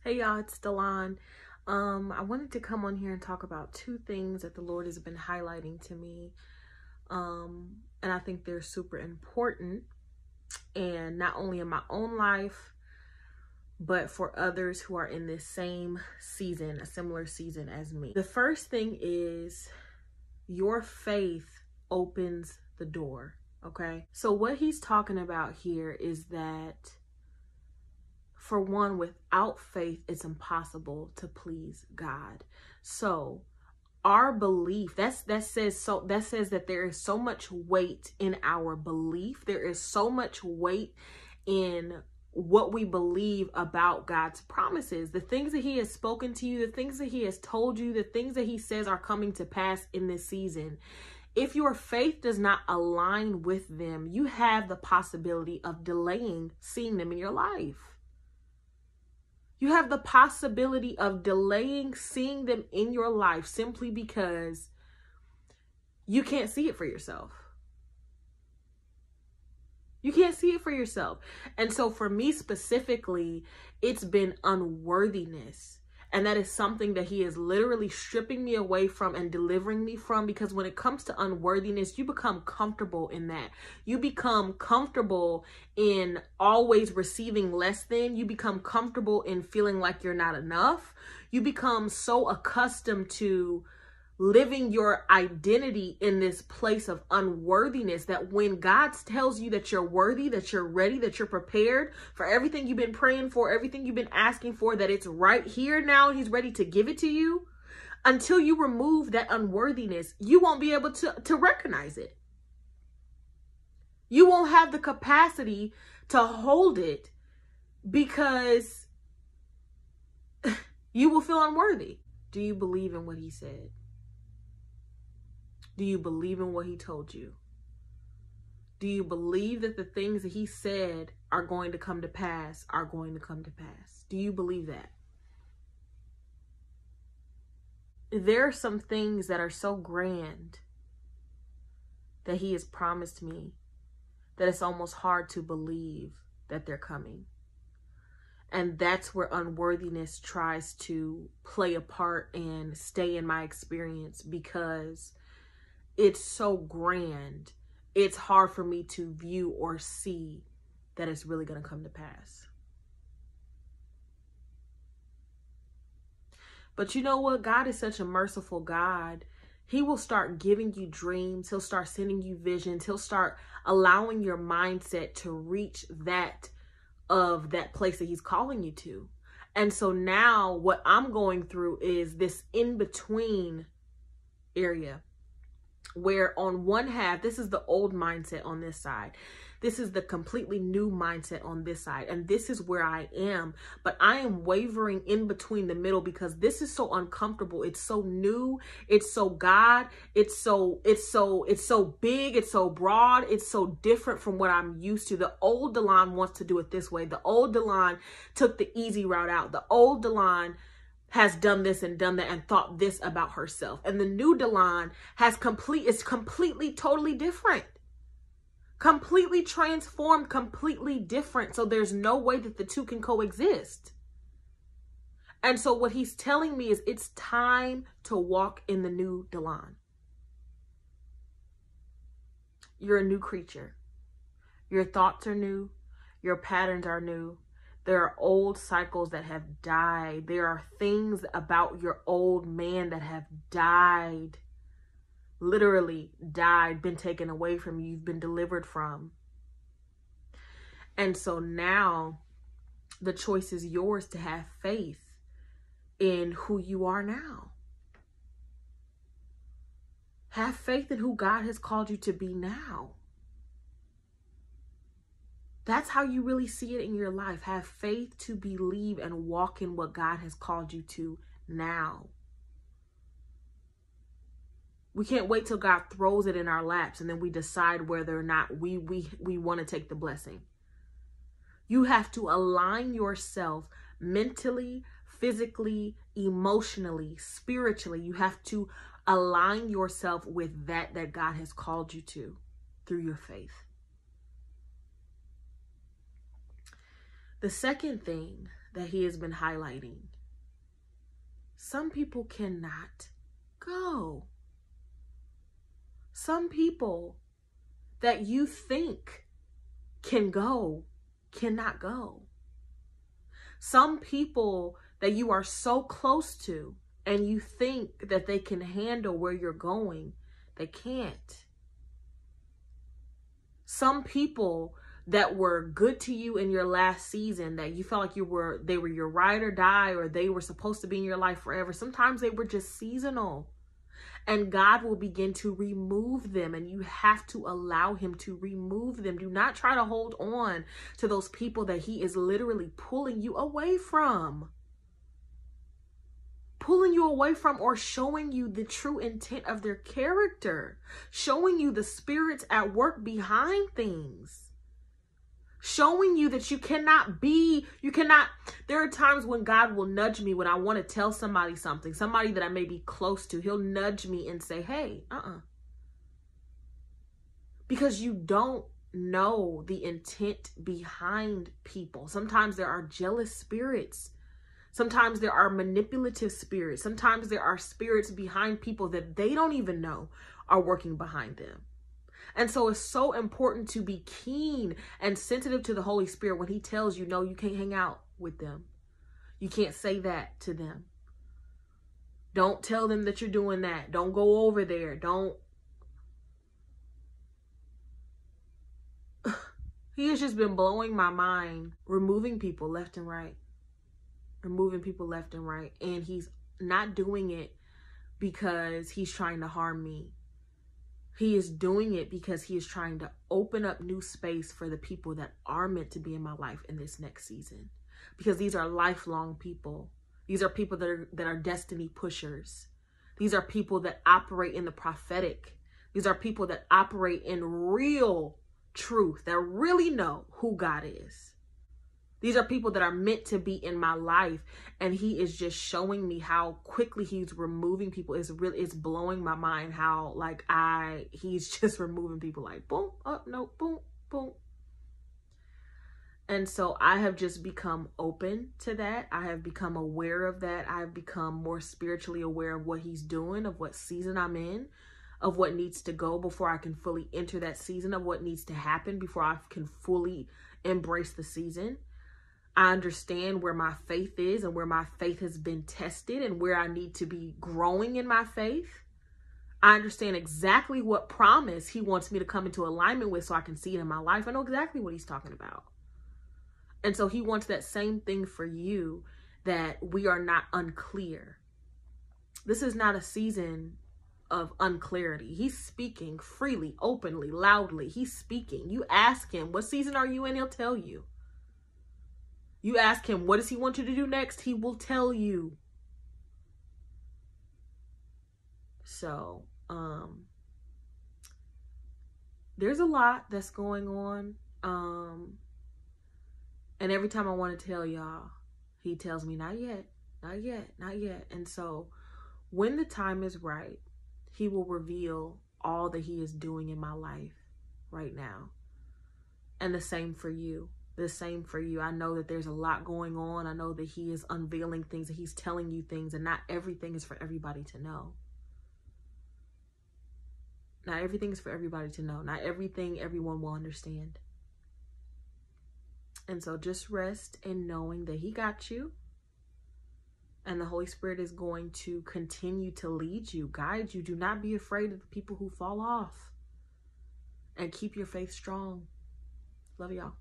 Hey y'all, it's Delon. I wanted to come on here and talk about two things that the Lord has been highlighting to me. And I think they're super important, and not only in my own life, but for others who are in this same season, a similar season as me. The first thing is your faith opens the door, okay? So what he's talking about here is that, for one, without faith, it's impossible to please God. So our belief, that says that there is so much weight in our belief. There is so much weight in what we believe about God's promises, the things that he has spoken to you, the things that he has told you, the things that he says are coming to pass in this season. If your faith does not align with them, you have the possibility of delaying seeing them in your life. You have the possibility of delaying seeing them in your life simply because you can't see it for yourself. You can't see it for yourself. And so for me specifically, it's been unworthiness. And that is something that he is literally stripping me away from and delivering me from, because when it comes to unworthiness, you become comfortable in that. You become comfortable in always receiving less than. You become comfortable in feeling like you're not enough. You become so accustomed to living your identity in this place of unworthiness that when God tells you that you're worthy, that you're ready, that you're prepared for everything you've been praying for, everything you've been asking for, that it's right here now, he's ready to give it to you, until you remove that unworthiness, you won't be able to recognize it. You won't have the capacity to hold it because you will feel unworthy. Do you believe in what he said? Do you believe in what he told you? Do you believe that the things that he said are going to come to pass are going to come to pass? Do you believe that? There are some things that are so grand that he has promised me that it's almost hard to believe that they're coming. And that's where unworthiness tries to play a part and stay in my experience, because it's so grand, it's hard for me to view or see that it's really going to come to pass. But you know what? God is such a merciful God. He will start giving you dreams. He'll start sending you visions. He'll start allowing your mindset to reach that place that he's calling you to. And so now what I'm going through is this in-between area, where on one half, this is the old mindset on this side. This is the completely new mindset on this side. And this is where I am. But I am wavering in between the middle because this is so uncomfortable. It's so new. It's so God. It's so big. It's so broad. It's so different from what I'm used to. The old Delon wants to do it this way. The old Delon took the easy route out. The old Delon has done this and done that and thought this about herself. And the new Delon is completely, totally different. Completely transformed, completely different. So there's no way that the two can coexist. And so what he's telling me is it's time to walk in the new Delon. You're a new creature. Your thoughts are new. Your patterns are new. There are old cycles that have died. There are things about your old man that have died. Literally died, been taken away from you. You've been delivered from. And so now the choice is yours to have faith in who you are now. Have faith in who God has called you to be now. That's how you really see it in your life. Have faith to believe and walk in what God has called you to now. We can't wait till God throws it in our laps and then we decide whether or not we want to take the blessing. You have to align yourself mentally, physically, emotionally, spiritually. You have to align yourself with that God has called you to through your faith. The second thing that he has been highlighting. Some people cannot go. Some people that you think can go cannot go. Some people that you are so close to and you think that they can handle where you're going, they can't. Some people that were good to you in your last season, that you felt like they were your ride or die, or they were supposed to be in your life forever. Sometimes they were just seasonal, and God will begin to remove them, and you have to allow him to remove them. Do not try to hold on to those people that he is literally pulling you away from. Pulling you away from, or showing you the true intent of their character, showing you the spirits at work behind things. Showing you that there are times when God will nudge me when I want to tell somebody something, somebody that I may be close to. He'll nudge me and say, hey, because you don't know the intent behind people. Sometimes there are jealous spirits. Sometimes there are manipulative spirits. Sometimes there are spirits behind people that they don't even know are working behind them. And so it's so important to be keen and sensitive to the Holy Spirit when he tells you, no, you can't hang out with them. You can't say that to them. Don't tell them that you're doing that. Don't go over there. He has just been blowing my mind, removing people left and right. Removing people left and right. And he's not doing it because he's trying to harm me. He is doing it because he is trying to open up new space for the people that are meant to be in my life in this next season. Because these are lifelong people. These are people that are destiny pushers. These are people that operate in the prophetic. These are people that operate in real truth, that really know who God is. These are people that are meant to be in my life, and he is just showing me how quickly he's removing people. It's blowing my mind how he's just removing people like boom, oh no, boom, boom. And so I have just become open to that. I have become aware of that. I've become more spiritually aware of what he's doing, of what season I'm in, of what needs to go before I can fully enter that season, of what needs to happen before I can fully embrace the season. I understand where my faith is and where my faith has been tested and where I need to be growing in my faith. I understand exactly what promise he wants me to come into alignment with so I can see it in my life. I know exactly what he's talking about. And so he wants that same thing for you, that we are not unclear. This is not a season of unclarity. He's speaking freely, openly, loudly. He's speaking. You ask him, what season are you in? He'll tell you. You ask him, what does he want you to do next? He will tell you. So, there's a lot that's going on. And every time I want to tell y'all, he tells me, not yet, not yet, not yet. And so when the time is right, he will reveal all that he is doing in my life right now. And the same for you. The same for you. I know that there's a lot going on. I know that he is unveiling things, that he's telling you things, and not everything is for everybody to know. Not everything is for everybody to know. Not everything everyone will understand. And so just rest in knowing that he got you. And the Holy Spirit is going to continue to lead you, guide you. Do not be afraid of the people who fall off. And keep your faith strong. Love y'all.